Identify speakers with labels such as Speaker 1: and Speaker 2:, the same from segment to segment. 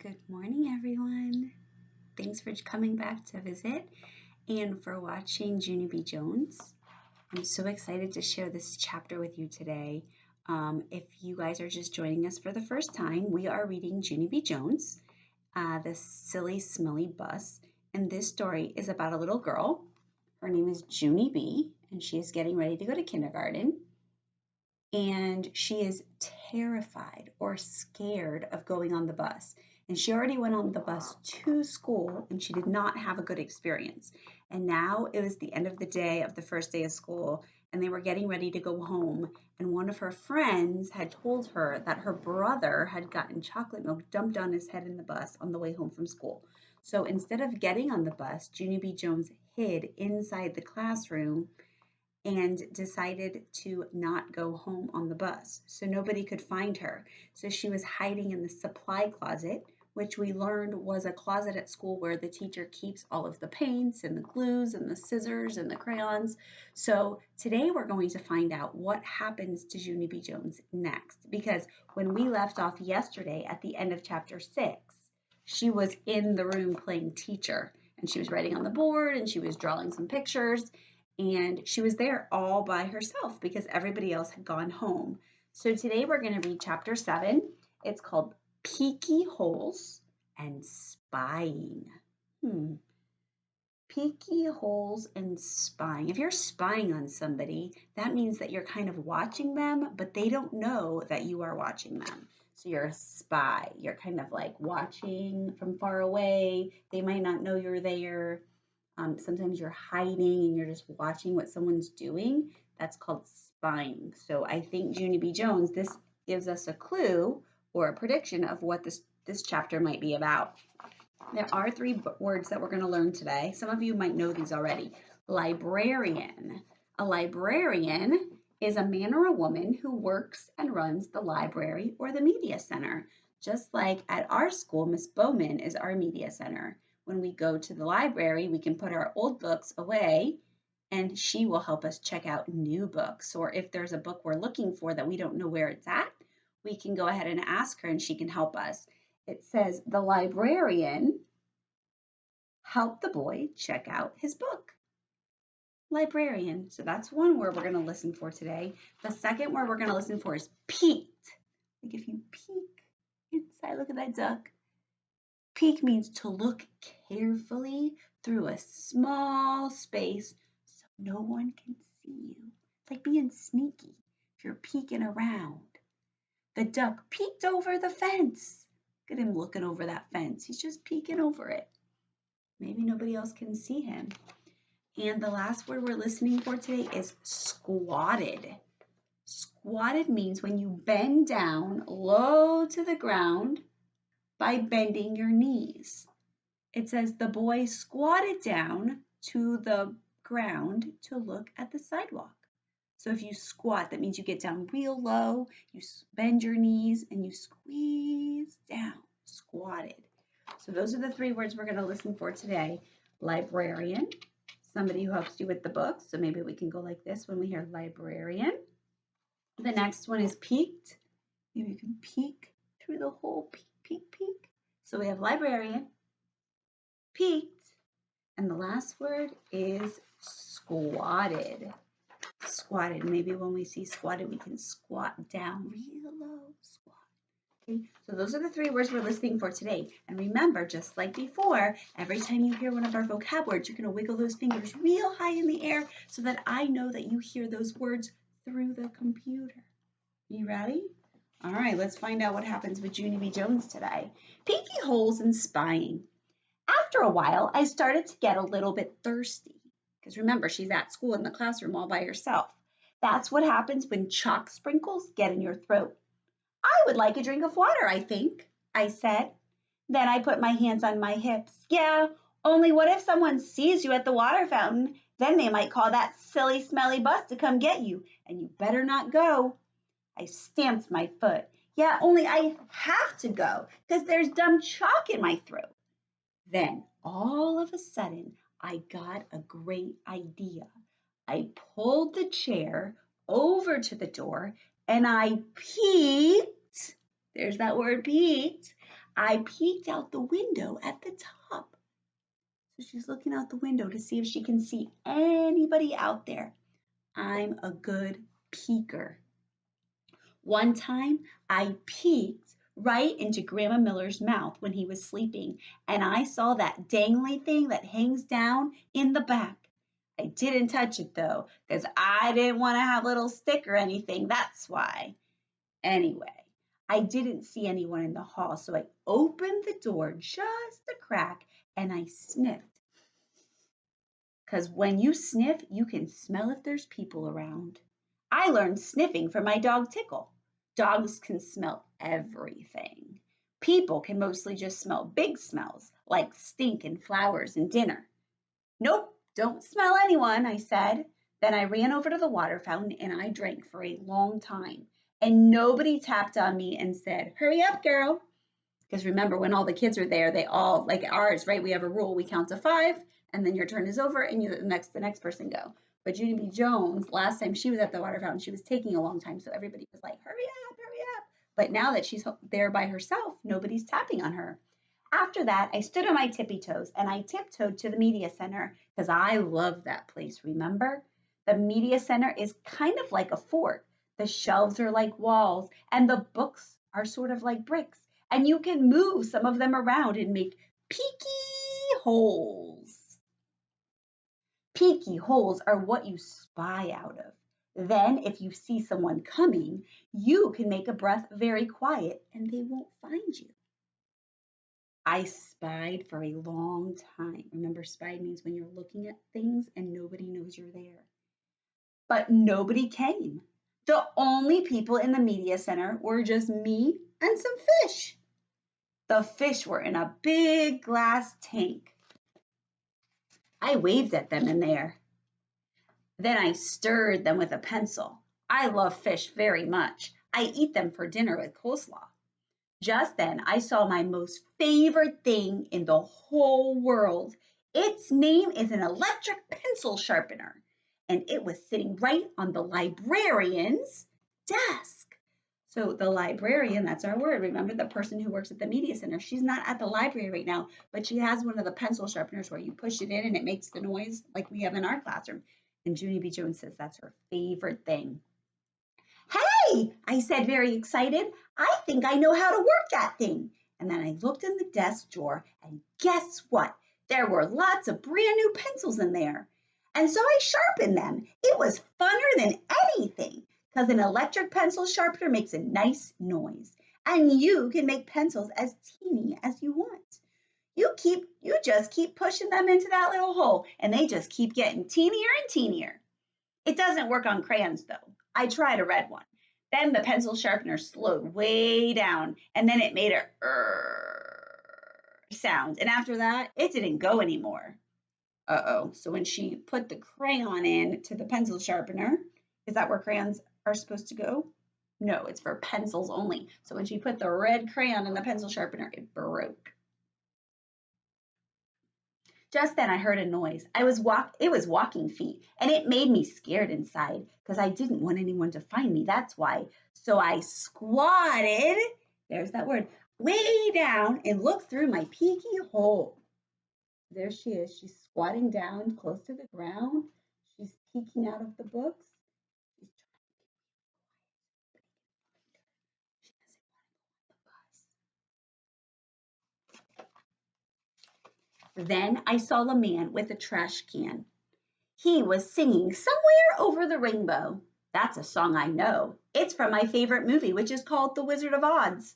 Speaker 1: Good morning, everyone. Thanks for coming back to visit and for watching Junie B. Jones. I'm so excited to share this chapter with you today. If you guys are just joining us for the first time, we are reading Junie B. Jones, The Silly Smelly Bus. And this story is about a little girl. Her name is Junie B, and she is getting ready to go to kindergarten. And she is terrified or scared of going on the bus. And she already went on the bus to school and she did not have a good experience. And now it was the end of the day of the first day of school and they were getting ready to go home. And one of her friends had told her that her brother had gotten chocolate milk dumped on his head in the bus on the way home from school. So instead of getting on the bus, Junie B. Jones hid inside the classroom and decided to not go home on the bus. So nobody could find her. So she was hiding in the supply closet, which we learned was a closet at school where the teacher keeps all of the paints and the glues and the scissors and the crayons. So today we're going to find out what happens to Junie B. Jones next. Because when we left off yesterday at the end of chapter 6, she was in the room playing teacher. And she was writing on the board and she was drawing some pictures. And she was there all by herself because everybody else had gone home. So today we're going to read chapter 7. It's called Peeky Holes and Spying. Peeky holes and spying. If you're spying on somebody, that means that you're kind of watching them, but they don't know that you are watching them. So you're a spy. You're kind of like watching from far away. They might not know you're there. Sometimes you're hiding and you're just watching what someone's doing. That's called spying. So I think Junie B. Jones, this gives us a clue or a prediction of what this chapter might be about. There are 3 words that we're going to learn today. Some of you might know these already. Librarian. A librarian is a man or a woman who works and runs the library or the media center. Just like at our school, Miss Bowman is our media center. When we go to the library, we can put our old books away and she will help us check out new books. Or if there's a book we're looking for that we don't know where it's at, we can go ahead and ask her and she can help us. It says the librarian helped the boy check out his book. Librarian. So that's one word we're going to listen for today. The second word we're going to listen for is peeked. Like if you peek inside, look at that duck. Peek means to look carefully through a small space so no one can see you. It's like being sneaky if you're peeking around. The duck peeked over the fence. Look at him looking over that fence. He's just peeking over it. Maybe nobody else can see him. And the last word we're listening for today is squatted. Squatted means when you bend down low to the ground by bending your knees. It says the boy squatted down to the ground to look at the sidewalk. So if you squat, that means you get down real low, you bend your knees, and you squeeze down, squatted. So those are the 3 words we're going to listen for today. Librarian, somebody who helps you with the books. So maybe we can go like this when we hear librarian. The next one is peeked. Maybe you can peek through the hole, peek, peek, peek. So we have librarian, peeked, and the last word is squatted. Squatted. Maybe when we see squatted, we can squat down real low. Squat. Okay, so those are the 3 words we're listening for today. And remember, just like before, every time you hear one of our vocab words, you're going to wiggle those fingers real high in the air so that I know that you hear those words through the computer. You ready? All right, let's find out what happens with Junie B. Jones today. Peeky holes and spying. After a while, I started to get a little bit thirsty. Because remember, she's at school in the classroom all by herself. That's what happens when chalk sprinkles get in your throat. I would like a drink of water, I think, I said. Then I put my hands on my hips. Yeah, only what if someone sees you at the water fountain? Then they might call that silly, smelly bus to come get you, and you better not go. I stamped my foot. Yeah, only I have to go because there's dumb chalk in my throat. Then, all of a sudden, I got a great idea. I pulled the chair over to the door and I peeked. There's that word peeked. I peeked out the window at the top. So she's looking out the window to see if she can see anybody out there. I'm a good peeker. One time I peeked right into Grandma Miller's mouth when he was sleeping, and I saw that dangly thing that hangs down in the back. I didn't touch it though, because I didn't want to have a little stick or anything. That's why. Anyway, I didn't see anyone in the hall, so I opened the door just a crack and I sniffed. Because when you sniff, you can smell if there's people around. I learned sniffing from my dog Tickle. Dogs can smell everything. People can mostly just smell big smells like stink and flowers and dinner. Nope, don't smell anyone, I said. Then I ran over to the water fountain and I drank for a long time. And nobody tapped on me and said, "Hurry up, girl." Because remember, when all the kids are there, they all, like ours, right? We have a rule. We count to 5, and then your turn is over, and the next person go. But Junie B. Jones, last time she was at the water fountain, she was taking a long time, so everybody was like, "Hurry up, hurry up." But now that she's there by herself, nobody's tapping on her. After that, I stood on my tippy toes and I tiptoed to the media center because I love that place, remember? The media center is kind of like a fort. The shelves are like walls and the books are sort of like bricks. And you can move some of them around and make peeky holes. Peeky holes are what you spy out of. Then, if you see someone coming, you can make a breath very quiet and they won't find you. I spied for a long time. Remember, spied means when you're looking at things and nobody knows you're there. But nobody came. The only people in the media center were just me and some fish. The fish were in a big glass tank. I waved at them in there. Then I stirred them with a pencil. I love fish very much. I eat them for dinner with coleslaw. Just then I saw my most favorite thing in the whole world. Its name is an electric pencil sharpener, and it was sitting right on the librarian's desk. So the librarian, that's our word. Remember the person who works at the media center. She's not at the library right now, but she has one of the pencil sharpeners where you push it in and it makes the noise like we have in our classroom. And Junie B. Jones says that's her favorite thing. "Hey," I said, very excited, "I think I know how to work that thing." And then I looked in the desk drawer, and guess what? There were lots of brand new pencils in there. And so I sharpened them. It was funner than anything because an electric pencil sharpener makes a nice noise. And you can make pencils as teeny as you want. You just keep pushing them into that little hole, and they just keep getting teenier and teenier. It doesn't work on crayons though. I tried a red one. Then the pencil sharpener slowed way down and then it made a sound. And after that, it didn't go anymore. Uh-oh. So when she put the crayon in to the pencil sharpener, is that where crayons are supposed to go? No, it's for pencils only. So when she put the red crayon in the pencil sharpener, it broke. Just then I heard a noise. It was walking feet, and it made me scared inside because I didn't want anyone to find me. That's why. So I squatted, there's that word, way down and looked through my peeky hole. There she is. She's squatting down close to the ground. She's peeking out of the books. She's trying to get me on the bus. Then I saw a man with a trash can. He was singing "Somewhere Over the Rainbow." That's a song I know. It's from my favorite movie, which is called The Wizard of Oz.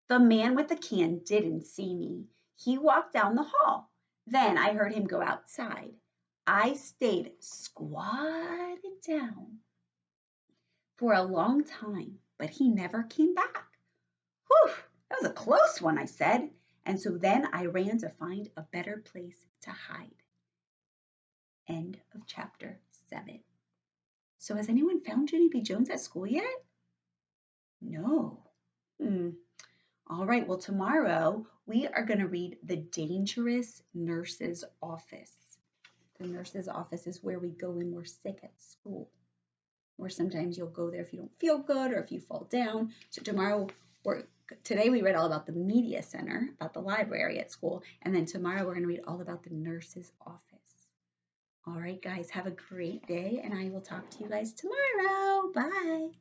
Speaker 1: The man with the can didn't see me. He walked down the hall. Then I heard him go outside. I stayed squatted down for a long time, but he never came back. Whew, that was a close one, I said. And so then I ran to find a better place to hide. End of chapter 7. So has anyone found Junie B. Jones at school yet? No. All right, well, tomorrow we are going to read The Dangerous Nurse's Office. The nurse's office is where we go when we're sick at school. Or sometimes you'll go there if you don't feel good or if you fall down. So tomorrow we're Today we read all about the media center, about the library at school, and then tomorrow we're going to read all about the nurse's office. All right, guys, have a great day, and I will talk to you guys tomorrow. Bye.